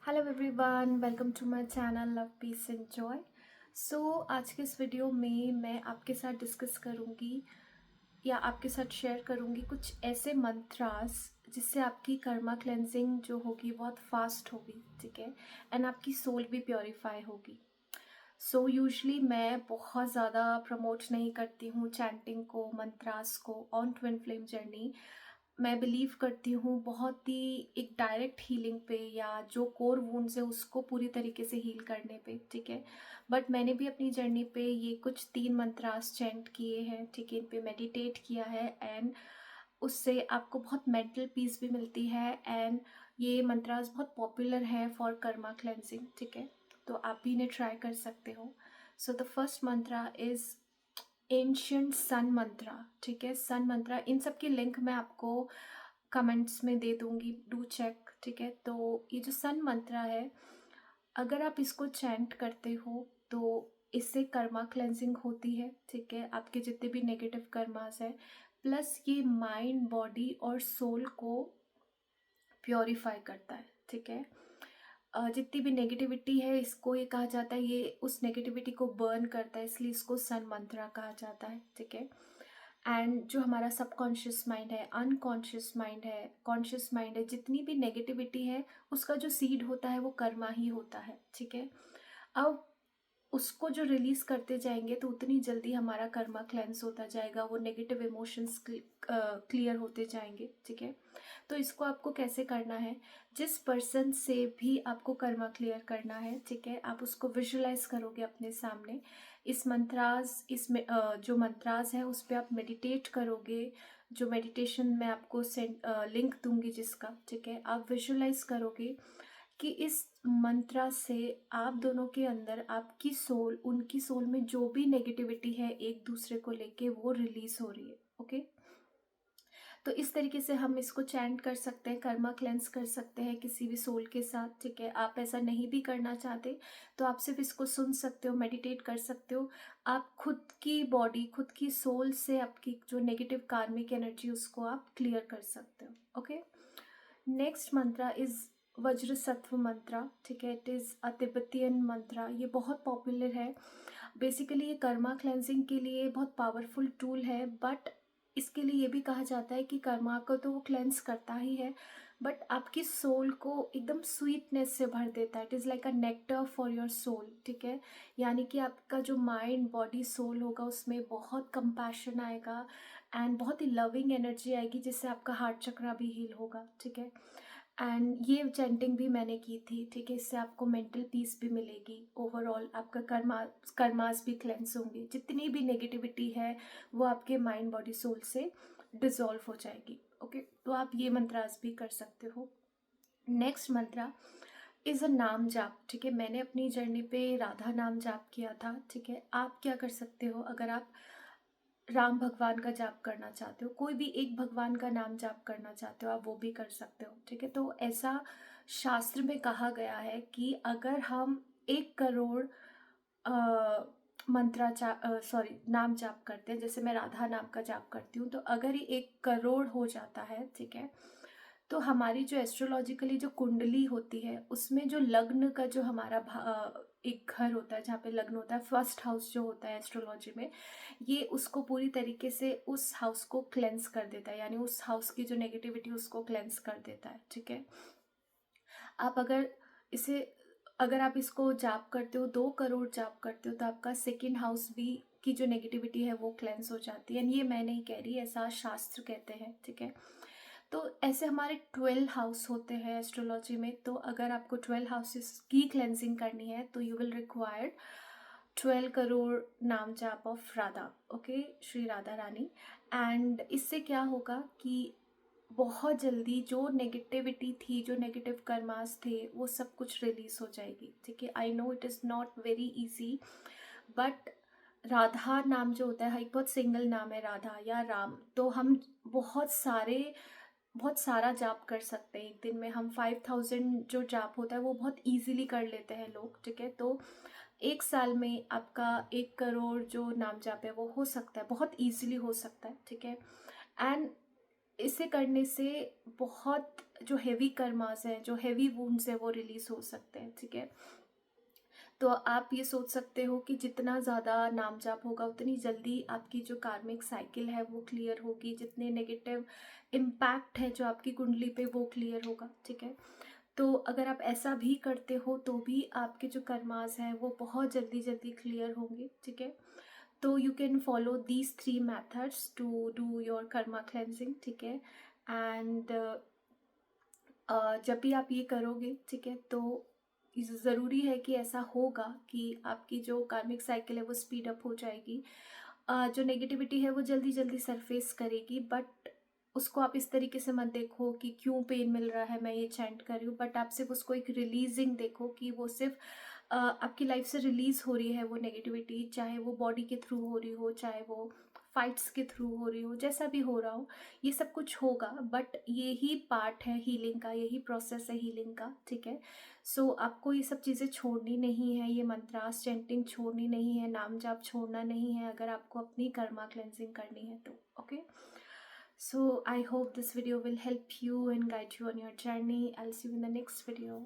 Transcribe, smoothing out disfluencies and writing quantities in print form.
Hello everyone, welcome to my channel love peace and joy. आज के इस video में मैं आपके साथ डिस्कस करूँगी या आपके साथ शेयर करूँगी कुछ ऐसे मंत्रास जिससे आपकी कर्मा क्लेंजिंग जो होगी बहुत फास्ट होगी, ठीक है, एंड आपकी सोल भी प्योरीफाई होगी। यूजुअली मैं बहुत ज़्यादा प्रमोट नहीं करती हूँ चैंटिंग को, मंत्रास को ऑन ट्विन फ्लेम जर्नी। मैं बिलीव करती हूँ बहुत ही एक डायरेक्ट हीलिंग पे, या जो कोर वुंड्स है उसको पूरी तरीके से हील करने पे, ठीक है। बट मैंने भी अपनी जर्नी पे ये कुछ 3 मंत्रास चैंट किए हैं, ठीक है, इन पे मेडिटेट किया है एंड उससे आपको बहुत मेंटल पीस भी मिलती है। एंड ये मंत्रास बहुत पॉपुलर है फॉर कर्मा क्लेंजिंग, ठीक है, तो आप भी इन्हें ट्राई कर सकते हो। The first mantra is ancient sun mantra, ठीक है। सन मंत्रा, इन सब की लिंक मैं आपको कमेंट्स में दे दूंगी, डू चेक, ठीक है। तो ये जो सन मंत्रा है, अगर आप इसको चैंट करते हो तो इससे कर्मा क्लेंजिंग होती है, ठीक है, आपके जितने भी नेगेटिव कर्मास हैं। प्लस ये माइंड, बॉडी और सोल को प्योरीफाई करता है, ठीक है। जितनी भी नेगेटिविटी है, इसको ये कहा जाता है, ये उस नेगेटिविटी को बर्न करता है, इसलिए इसको सन मंत्रा कहा जाता है, ठीक है। एंड जो हमारा सबकॉन्शियस माइंड है, अनकॉन्शियस माइंड है, कॉन्शियस माइंड है, जितनी भी नेगेटिविटी है उसका जो सीड होता है वो कर्मा ही होता है, ठीक है। अब उसको जो रिलीज करते जाएंगे तो उतनी जल्दी हमारा कर्मा क्लेंस होता जाएगा, वो नेगेटिव इमोशंस क्लियर होते जाएंगे, ठीक है। तो इसको आपको कैसे करना है, जिस पर्सन से भी आपको कर्मा क्लियर करना है, ठीक है, आप उसको विजुलाइज करोगे अपने सामने। इस मंत्रास इसमें जो मंत्रास है उस पर आप मेडिटेट करोगे। जो मेडिटेशन मैं आपको लिंक दूंगी जिसका, ठीक है, आप विजुलाइज करोगे कि इस मंत्रा से आप दोनों के अंदर, आपकी सोल, उनकी सोल में जो भी नेगेटिविटी है एक दूसरे को लेके, वो रिलीज हो रही है, ओके। तो इस तरीके से हम इसको चैंट कर सकते हैं, कर्मा क्लेंस कर सकते हैं किसी भी सोल के साथ, ठीक है। आप ऐसा नहीं भी करना चाहते तो आप सिर्फ इसको सुन सकते हो, मेडिटेट कर सकते हो। आप खुद की बॉडी, खुद की सोल से आपकी जो नेगेटिव कार्मिक एनर्जी उसको आप क्लियर कर सकते हो, ओके। नेक्स्ट मंत्रा इज वज्र सत्व मंत्रा, ठीक है, इट इज़ अ तिब्बतियन मंत्रा। ये बहुत पॉपुलर है। बेसिकली ये कर्मा क्लेंजिंग के लिए बहुत पावरफुल टूल है, बट इसके लिए ये भी कहा जाता है कि कर्मा को तो वो क्लेंस करता ही है, बट आपकी सोल को एकदम स्वीटनेस से भर देता है। It is like a nectar for your soul, ठीक है। यानी कि आपका जो माइंड, बॉडी, सोल होगा उसमें बहुत कंपैशन आएगा एंड बहुत ही लविंग एनर्जी आएगी, जिससे आपका हार्ट चक्रा भी हील होगा, ठीक है। एंड ये चैंटिंग भी मैंने की थी, ठीक है, इससे आपको मेंटल पीस भी मिलेगी। ओवरऑल आपका कर्मास भी क्लेंस होंगे, जितनी भी नेगेटिविटी है वो आपके माइंड, बॉडी, सोल से डिसॉल्व हो जाएगी, ओके। तो आप ये मंत्रास भी कर सकते हो। नेक्स्ट मंत्रा इज़ अ नाम जाप, ठीक है। मैंने अपनी जर्नी पे राधा नाम जाप किया था, ठीक है। आप क्या कर सकते हो, अगर आप राम भगवान का जाप करना चाहते हो, कोई भी एक भगवान का नाम जाप करना चाहते हो, आप वो भी कर सकते हो, ठीक है। तो ऐसा शास्त्र में कहा गया है कि अगर हम 1 करोड़ नाम जाप करते हैं, जैसे मैं राधा नाम का जाप करती हूँ, तो अगर ये 1 करोड़ हो जाता है, ठीक है, तो हमारी जो एस्ट्रोलॉजिकली जो कुंडली होती है उसमें जो लग्न का जो हमारा एक घर होता है जहाँ पे लग्न होता है, फर्स्ट हाउस जो होता है एस्ट्रोलॉजी में, ये उसको पूरी तरीके से उस हाउस को क्लेंस कर देता है, यानी उस हाउस की जो नेगेटिविटी उसको क्लेंस कर देता है, ठीक है। आप इसे अगर आप इसको जाप करते हो, 2 करोड़ जाप करते हो, तो आपका सेकेंड हाउस भी की जो नेगेटिविटी है वो क्लेंस हो जाती है। एंड ये मैं नहीं कह रही, ऐसा शास्त्र कहते हैं, ठीक है। तो ऐसे हमारे 12 हाउस होते हैं एस्ट्रोलॉजी में। तो अगर आपको 12 हाउसेस की क्लेंजिंग करनी है तो यू विल रिक्वायर्ड 12 करोड़ नाम जाप of Radha, okay, Shri Radha Rani. And इससे क्या होगा कि बहुत जल्दी जो नेगेटिविटी थी, जो नेगेटिव कर्मास थे, वो सब कुछ रिलीज हो जाएगी, ठीक है। I know it is not very easy, but Radha नाम जो होता है एक बहुत सिंगल नाम है, राधा या राम। तो हम बहुत सारा जाप कर सकते हैं। एक दिन में हम 5000 जो जाप होता है वो बहुत इजीली कर लेते हैं लोग, ठीक है। तो 1 साल में आपका 1 करोड़ जो नाम जाप है वो हो सकता है, बहुत इजीली हो सकता है, ठीक है। एंड इसे करने से बहुत जो हैवी कर्मास हैं, जो हैवी वुंड्स हैं, वो रिलीज हो सकते हैं, ठीक है। तो आप ये सोच सकते हो कि जितना ज़्यादा नाम जाप होगा उतनी जल्दी आपकी जो कार्मिक साइकिल है वो क्लियर होगी, जितने नेगेटिव इम्पैक्ट है जो आपकी कुंडली पे वो क्लियर होगा, ठीक है। तो अगर आप ऐसा भी करते हो तो भी आपके जो कर्मास हैं वो बहुत जल्दी जल्दी क्लियर होंगे, ठीक है। तो you can follow these 3 methods to do your karma cleansing, ठीक है। एंड जब भी आप ये करोगे, ठीक है, तो ज़रूरी है कि ऐसा होगा कि आपकी जो कार्मिक साइकिल है वो स्पीड अप हो जाएगी। जो नेगेटिविटी है वो जल्दी जल्दी सरफेस करेगी, बट उसको आप इस तरीके से मत देखो कि क्यों पेन मिल रहा है, मैं ये चैंट कर रही हूँ, बट आप सिर्फ उसको एक रिलीजिंग देखो कि वो सिर्फ आपकी लाइफ से रिलीज हो रही है वो नेगेटिविटी, चाहे वो बॉडी के थ्रू हो रही हो, चाहे वो फाइट्स के थ्रू हो रही हो, जैसा भी हो रहा हो, ये सब कुछ होगा, बट ये ही पार्ट है हीलिंग का, यही प्रोसेस है हीलिंग का, ठीक है। सो आपको ये सब चीज़ें छोड़नी नहीं है, ये मंत्रास चैंटिंग छोड़नी नहीं है, नाम जाप छोड़ना नहीं है, अगर आपको अपनी कर्मा क्लेंजिंग करनी है तो, okay. So I hope this video will help you and guide you on your journey. I'll see you in the next video.